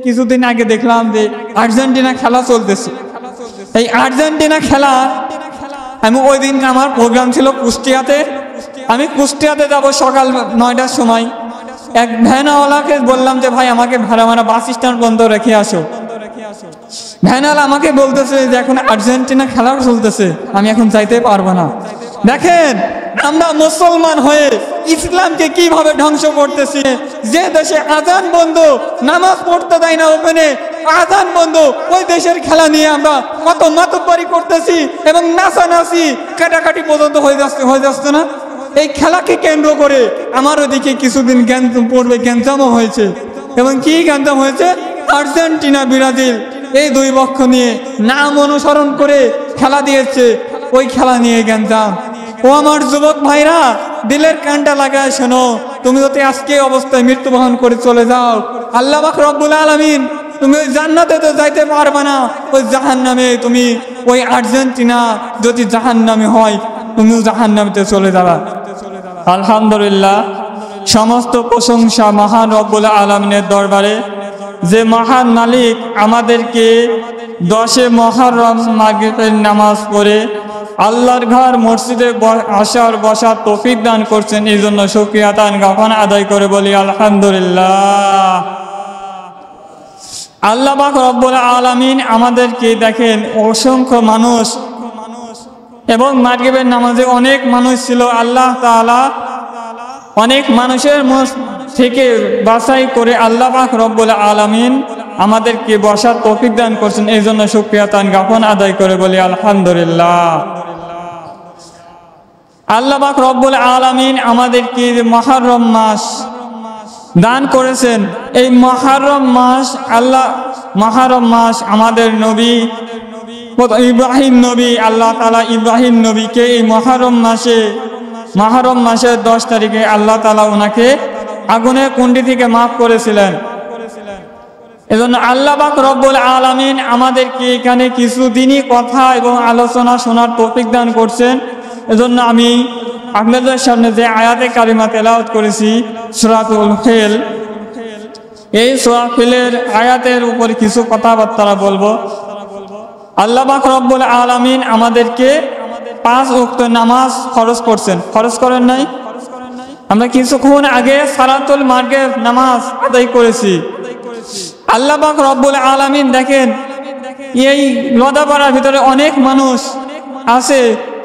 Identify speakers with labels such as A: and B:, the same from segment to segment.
A: কিছুদিন আগে দেখলাম যে আর্জেন্টিনা খেলা চলতেছে। এই আর্জেন্টিনা খেলা আমি ওই দিন আমার প্রোগ্রাম ছিল কুষ্টিয়াতে। আমি কুষ্টিয়াতে যাব সকাল 9টার সময়। এক ভ্যানওয়ালাকে বললাম যে ভাই আমাকে ভাড়া মারা বাস স্ট্যান্ড বন্ধ রেখে আসো। ভ্যানওয়ালা আমাকে বলতেছে যে এখন আর্জেন্টিনা খেলা চলতেছে, আমি এখন যাইতে পারবো না। দেখেন আমরা মুসলমান হয়ে ইসলামকে কিভাবে ধ্বংস করতেছি। যে দেশে আজান বন্ধ, নামাজ পড়তে দেয় না ওখানে আজান বন্ধ, ওই দেশের খেলা নিয়ে আমরা কত মাতব্বরি করতেছি এবং নাচানাচি কাটাকাটি পর্যন্ত হয়ে যাচ্ছে না। এই খেলাকে কেন্দ্র করে আমার ওদিকে কিছুদিন পূর্বে গ্যাঞ্জামও হয়েছে। এবং কি গ্যাঞ্জাম হয়েছে? আর্জেন্টিনা ব্রাজিল এই দুই পক্ষ নিয়ে নাম অনুসরণ করে খেলা দিয়েছে, ওই খেলা নিয়ে গ্যাঞ্জাম। ও আমার যুবক ভাইরা, দিলের কানটা লাগায় শোনো, তুমি যদি আজকে অবস্থায় মৃত্যুবরণ করে চলে যাও, আল্লাহ পাক রব্বুল আলামিন তুমি ওই জান্নাতে তো যাইতে পারবে না, ওই জাহান্নামে তুমি, ওই আর্জেন্টিনা যদি জাহান্নামে হয় তুমিও জাহান্নামে চলে যাবা। আলহামদুলিল্লাহ, সমস্ত প্রশংসা মহান রব্বুল আলামিনের দরবারে, যে মহান মালিক আমাদেরকে 10 মুহররম মাগরিবের নামাজ পড়ে আল্লাহর ঘর মসজিদে আসার বসার তৌফিক দান করছেন। এই জন্য শুকরিয়া তান গাফান আদায় করে বলি আলহামদুলিল্লাহ। আল্লাহ পাক রব্বুল আলামিন আমাদেরকে দেখেন অসংখ্য মানুষ এবং মাগরিবের নামাজে অনেক মানুষ ছিল, আল্লাহ তাআলা অনেক মানুষের থেকে বাছাই করে আল্লাহ পাক রব্বুল আলামিন আমাদেরকে বসার তৌফিক দান করছেন। এই জন্য শুকরিয়া তান গাফান আদায় করে বলি আলহামদুলিল্লাহ। আল্লাহ পাক রব্বুল আলামিন আমাদেরকে মুহররম মাস দান করেছেন। এই মুহররম মাস মুহররম মাস আমাদের নবী ইব্রাহিম নবী, আল্লাহ তাআলা ইব্রাহিম নবীকে এই মুহররম মাসের 10 তারিখে আল্লাহ তাআলা ওনাকে আগুনের কুণ্ডি থেকে মাফ করেছিলেন। এজন্য আল্লাহ পাক রব্বুল আলামিন আমাদেরকে এখানে কিছুদিনই কথা এবং আলোচনা শোনার তৌফিক দান করছেন। এজন্য আমি আপনাদের সামনে যে আয়াতে কারিমা তেলাওয়াত করেছি সূরাতুল ফিল, এই সূরা ফিলের আয়াতের উপর কিছু কথাবার্তা বলবো। আল্লাহ পাক রব্বুল আলামিন আমাদেরকে 5 ওয়াক্ত নামাজ ফরজ করছেন। ফরজ করেন নাই? আমরা কিছুক্ষণ আগে সালাতুল মাগরিব নামাজ আদায় করেছি। আল্লাহ পাক রব্বুল আলামিন দেখেন এই লদাপাড়ার ভিতরে অনেক মানুষ আছে,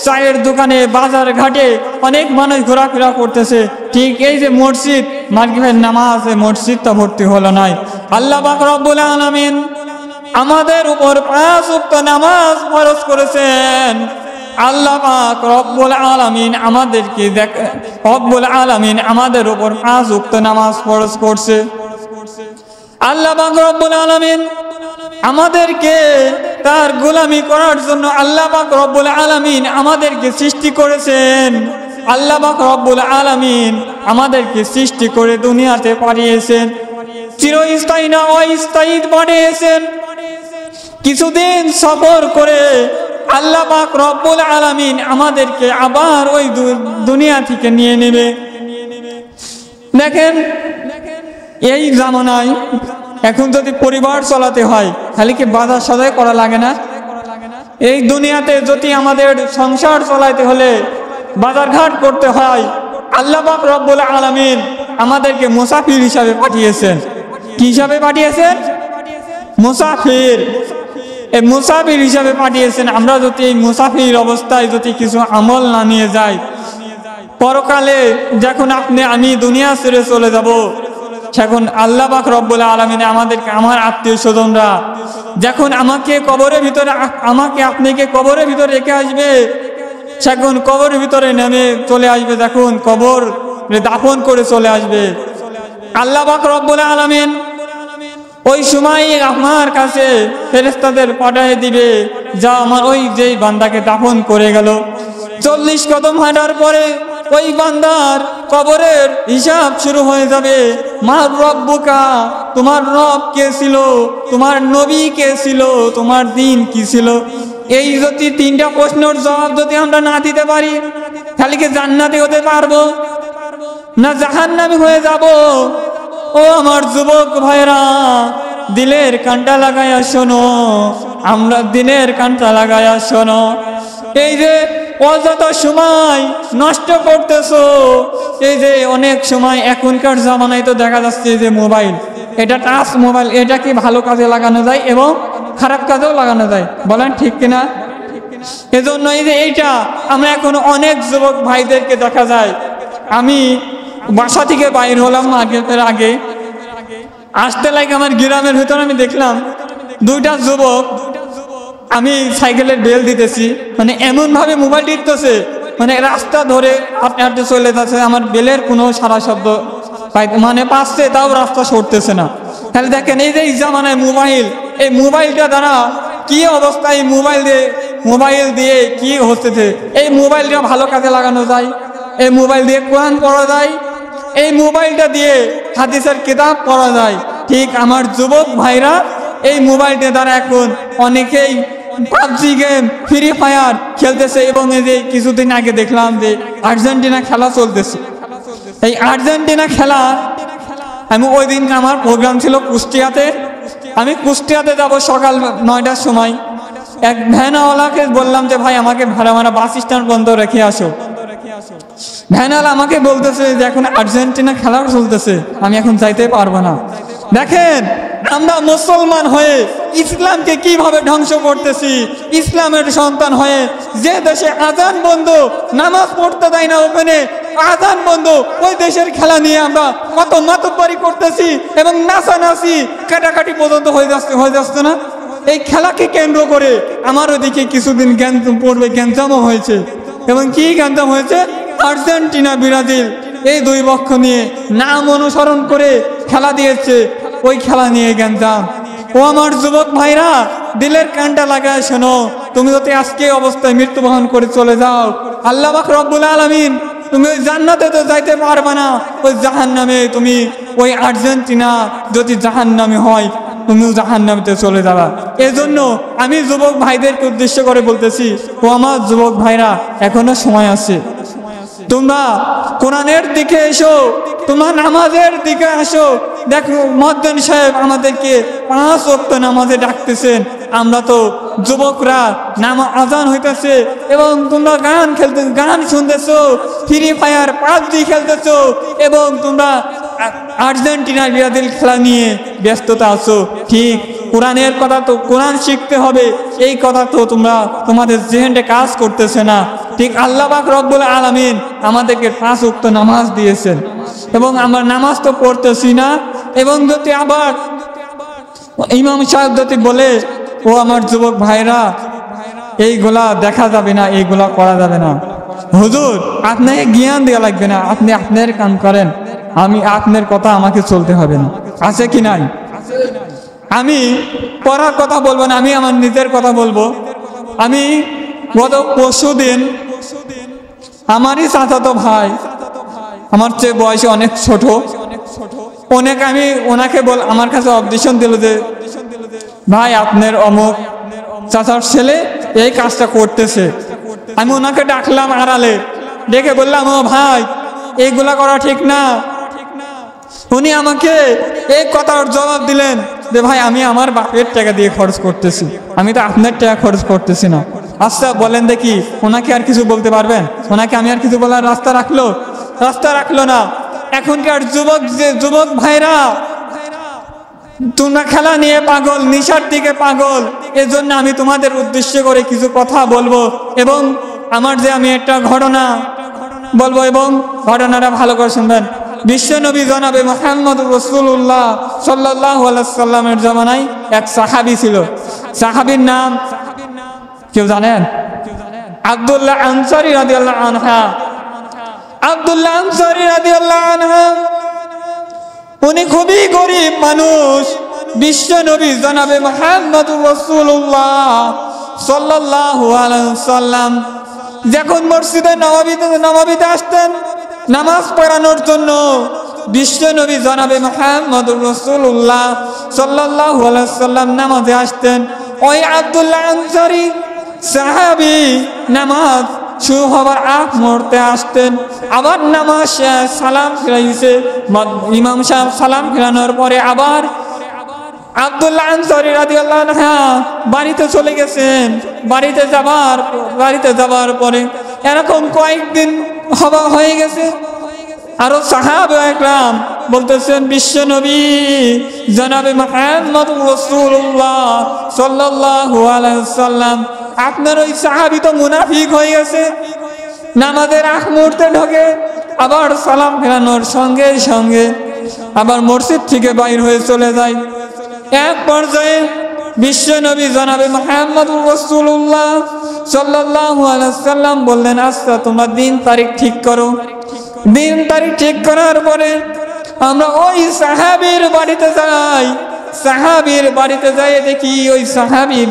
A: চায়ের দোকানে বাজার ঘাটে অনেক মানুষ ঘোরাফেরা করতেছে। ঠিক এই যে মসজিদ মাগরিবের নামাজ, মসজিদটা ভর্তি হলো নাই। আল্লাহ পাক রব্বুল আলামিন আমাদের উপর 5 ওয়াক্ত নামাজ ফরজ করেছেন। আল্লাহ পাক রব্বুল আলামিন আমাদের উপর 5 ওয়াক্ত নামাজ ফরজ করছে। আল্লাহ পাক রব্বুল আলামিন আমাদেরকে তার গোলামি করার জন্য আল্লাহ পাক রব্বুল আলামিন আমাদেরকে সৃষ্টি করেছেন। আল্লাহ পাক রব্বুল আলামিন আমাদেরকে সৃষ্টি করে দুনিয়াতে পাঠিয়েছেন, চিরস্থায়ী না অস্থায়ী পাঠিয়েছেন। কিছুদিন সফর করে আল্লাহ পাক রব্বুল আলামিন আমাদেরকে আবার ওই দুনিয়া থেকে নিয়ে নেবে। দেখেন এই জামানায় এখন যদি পরিবার চালাতে হয় খালি কি বাজার সদাই করা লাগে না? এই দুনিয়াতে যদি আমাদের সংসার চালাতে হলে বাজারঘাট করতে হয়, আল্লাহ পাক রব্বুল আলামিন আমাদেরকে মুসাফির হিসাবে পাঠিয়েছেন। কি হিসাবে পাঠিয়েছেন? মুসাফির। এই মুসাফির হিসাবে পাঠিয়েছেন। আমরা যদি এই মুসাফির অবস্থায় যদি কিছু আমল না নিয়ে যাই, পরকালে যখন আমি দুনিয়া ছেড়ে চলে যাব, তখন আল্লাহ পাক রব্বুল আলামিন আমাদেরকে, আমার আত্মীয় স্বজনরা যখন আমাকে আপনাকে কবরের ভিতরে রেখে আসবে, তখন কবরের ভিতরে নেমে চলে আসবে, যখন কবর দাফন করে চলে আসবে, আল্লাহ পাক রব্বুল আলামিন ওই সময় আমার কাছে ফেরেশতাদের পাঠিয়ে দিবে, যা আমার ওই যেই বান্দাকে দাফন করে গেল 40 কদম হাঁটার পরে ওই বান্দার কবরের হিসাব শুরু হয়ে যাবে। মা রব্বুকা, তোমার রব কে ছিল, তোমার নবী কে ছিল, তোমার দিন কি ছিল। এই যদি 3টা প্রশ্নের জবাব যদি আমরা না দিতে পারি, তাহলে কি জান্নাতে হতে পারবো না জাহান্নামী হয়ে যাব? ও আমার যুবক ভাইরা, দিলের কানটা লাগায়া শোনো, আমরা দিলের কানটা লাগায়া শোনো। এই যে অযথা সময় নষ্ট করতেছো, এই যে অনেক সময় এখনকার জামানায় তো দেখা যাচ্ছে যে মোবাইল, এটা টাচ মোবাইল, এটা কি ভালো কাজে লাগানো যায় এবং খারাপ কাজেও লাগানো যায়, বলেন ঠিক কিনা? এজন্য এই যে এইটা আমরা এখন অনেক যুবক ভাইদেরকে দেখা যায়। আমি বাসা থেকে বাইর হলাম আগে আসতে লাগে আমার গ্রামের ভিতরে আমি দেখলাম দুইটা যুবক, আমি সাইকেলের বেল দিতেছি, মানে এমন ভাবে মোবাইল টিপতেছে, মানে রাস্তা ধরে হাঁটতে হাঁটতে চলে যাচ্ছে, আমার বেলের কোনো সারা শব্দ মানে পাচ্ছে, তাও রাস্তা সরতেছে না। তাহলে দেখেন এই যে এই জামানায় মোবাইল, এই মোবাইলটা দ্বারা কি অবস্থা, এই মোবাইল দিয়ে কি হচ্ছে। এই মোবাইলটা ভালো কাজে লাগানো যায়, এই মোবাইল দিয়ে কোরআন পড়া যায়, এই মোবাইলটা দিয়ে হাদিসের কিতাব পড়া যায়। ঠিক আমার যুবক ভাইরা এই মোবাইলটা দ্বারা এখন অনেকেই পাবজি গেম, ফ্রি ফায়ার খেলতেছে। এবং এই যে কিছুদিন আগে দেখলাম যে আর্জেন্টিনা খেলা চলতেছে, এই আর্জেন্টিনা খেলা আমি ওই দিন আমার প্রোগ্রাম ছিল কুষ্টিয়াতে, আমি কুষ্টিয়াতে যাব সকাল 9টার সময়। এক ভ্যানওয়ালাকে বললাম যে ভাই আমাকে ভাড়া মারা বাস স্ট্যান্ড পর্যন্ত রেখে আসো। ভ্যানওয়ালা আমাকে বলতেছে যে এখন আর্জেন্টিনা খেলা চলতেছে, আমি এখন যাইতে পারবো না। দেখেন আমরা মুসলমান হয়ে ইসলামকে কিভাবে ধ্বংস করতেছি। ইসলামের সন্তান হয়ে যে দেশে আজান বন্ধ, নামাজ পড়তে দেয় না ওখানে আজান বন্ধ, ওই দেশের খেলা নিয়ে আমরা কত মাতব্বরি করতেছি এবং নাচানাচি কাটাকাটি পর্যন্ত হয়ে যাচ্ছে না। এই খেলাকে কেন্দ্র করে আমার ওদিকে কিছুদিন পূর্বে গ্যাঞ্জামও হয়েছে। এবং কি গ্যাঞ্জাম হয়েছে, আর্জেন্টিনা ব্রাজিল এই দুই পক্ষ নিয়ে নাম অনুসরণ করে খেলা দিয়েছে, ওই খেলা নিয়ে গ্যাঞ্জাম। ও আমার যুবক ভাইরা, দিলের কানটা লাগায় শোনো, তুমি যদি আজকে অবস্থায় মৃত্যুবরণ করে চলে যাও, আল্লাহ পাক রব্বুল আলামিন তুমি ওই জান্নাতে তো যাইতে পারবে না, ওই জাহান্নামে তুমি, ওই আর্জেন্টিনা যদি জাহান্নামে হয় তুমিও জাহান্নামে চলে যাবা। এজন্য আমি যুবক ভাইদেরকে উদ্দেশ্য করে বলতেছি, ও আমার যুবক ভাইরা এখনো সময় আছে, তোমরা কোরআনের দিকে এসো, তোমার নামাজের দিকে আসো। দেখো মুয়াজ্জিন সাহেব আমাদেরকে 5 ওয়াক্ত নামাজে ডাকতেছেন, আমরা তো যুবকরা আজান হইতেছে এবং তোমরা গান শুনতেছো, ফ্রি ফায়ার পাবজি খেলতেছো এবং তোমরা আর্জেন্টিনা ব্রাজিল খেলা নিয়ে ব্যস্ততা আছো। ঠিক কোরআনের কথা তো কোরআন শিখতে হবে, এই কথা তো তোমরা তোমাদের জেহেনে কাজ করতেছে না। ঠিক আল্লাহ পাক রব্বুল আলামিন আমাদেরকে 5 ওয়াক্ত নামাজ দিয়েছেন এবং আমরা নামাজ তো পড়তেছি না। এবং যদি আবার ইমাম সাহেব যদি বলে, ও আমার যুবক ভাইরা এইগুলা দেখা যাবে না, এইগুলা করা যাবে না, হুজুর আপনাকে জ্ঞান দেওয়া লাগবে না, আপনি আপনার কাম করেন, আমি আপনার কথা আমাকে চলতে হবে না, আছে কি নাই? আমি পড়ার কথা বলবো না, আমি আমার নিজের কথা বলবো। আমি গত পরশুদিন আমারই চাচাতো ভাই, আমার চেয়ে বয়সে অনেক ছোট, আমি ওনাকে আমার কাছে অবজেকশন দিল যে ভাই আপনার অমুক চাচার ছেলে এই কাজটা করতেছে। আমি ওনাকে ডাকলাম আড়ালে, ডেকে বললাম, ও ভাই এইগুলা করা ঠিক না। উনি আমাকে এই কথার জবাব দিলেন যে ভাই আমি আমার বাপের টাকা দিয়ে খরচ করতেছি, আমি তো আপনার টাকা খরচ করতেছি না। আচ্ছা বলেন দেখি, ওনাকে আর কিছু বলতে পারবেন? ওনাকে আমি আর কিছু বলার রাস্তা রাখলো না। এখনকার যুবক ভাইরা তোমরা খেলা নিয়ে পাগল, নিশার দিকে পাগল। এজন্য আমি তোমাদের উদ্দেশ্য করে কিছু কথা বলবো এবং আমি একটা ঘটনা বলবো এবং ঘটনাটা ভালো করে শুনবেন। বিশ্বনবী জনাবে মুহাম্মদ রাসূলুল্লাহ সাল্লাল্লাহু আলাইহি সাল্লামের জামানায় এক সাহাবী ছিল। সাহাবীর নাম কেউ জানেন? আব্দুল্লাহ আনসারী রাদিয়াল্লাহু আনহু। আব্দুল্লাহ আনসারী রাদিয়াল্লাহু আনহু উনি খুবই গরিব মানুষ। বিশ্বনবী জনাবে মুহাম্মদ রাসূলুল্লাহ সাল্লাল্লাহু আলাইহি সাল্লাম যখন মসজিদে নববীতে আসতেন নামাজ পড়ানোর জন্য, বিশ্বনবী জনাবে মুহাম্মদ রাসূলুল্লাহ সাল্লাল্লাহু আলাইহি সাল্লাম নামাজে আসতেন। ওই আব্দুল্লাহ আনসারী সাহাবী নামাজ শুরু হবার আগ মুহূর্তে আসতেন। আবার নামাজ সালাম ফিরাইছে, ইমাম সাহেব সালাম ফিরানোর পরে আবার আব্দুল্লাহ আনসারী রাদিয়াল্লাহু আনহু বাড়িতে চলে গেছেন। বাড়িতে যাবার পরে এরকম কয়েকদিন হয়ে গেছে। আরো সাহাবা একরাম বলতেছেন, বিশ্ব নবী জনাবে মুহাম্মদ রাসূলুল্লাহ সাল্লাল্লাহু আলাইহি ওয়াসাল্লাম, আপনার ওই সাহাবী তো মুনাফিক হয়ে গেছে, নামাজের আগ মুহূর্তে ঢোকে, আবার সালাম ফেরানোর সঙ্গে সঙ্গে আবার মসজিদ থেকে বাইর হয়ে চলে যায়। এক পর্যায়ে বিশ্ব নবী জনাবে মুহাম্মদ রাসূলুল্লাহ সাল্লাল্লাহু আলাইহি ওয়াসাল্লাম বললেন, আচ্ছা তোমরা দিন তারিখ ঠিক করো। দিন তারিখ ঠিক করার পরে আমরা ওই সাহাবীর বাড়িতে যাই। সাহাবীর বাড়িতে যাই দেখি ওই সাহাবী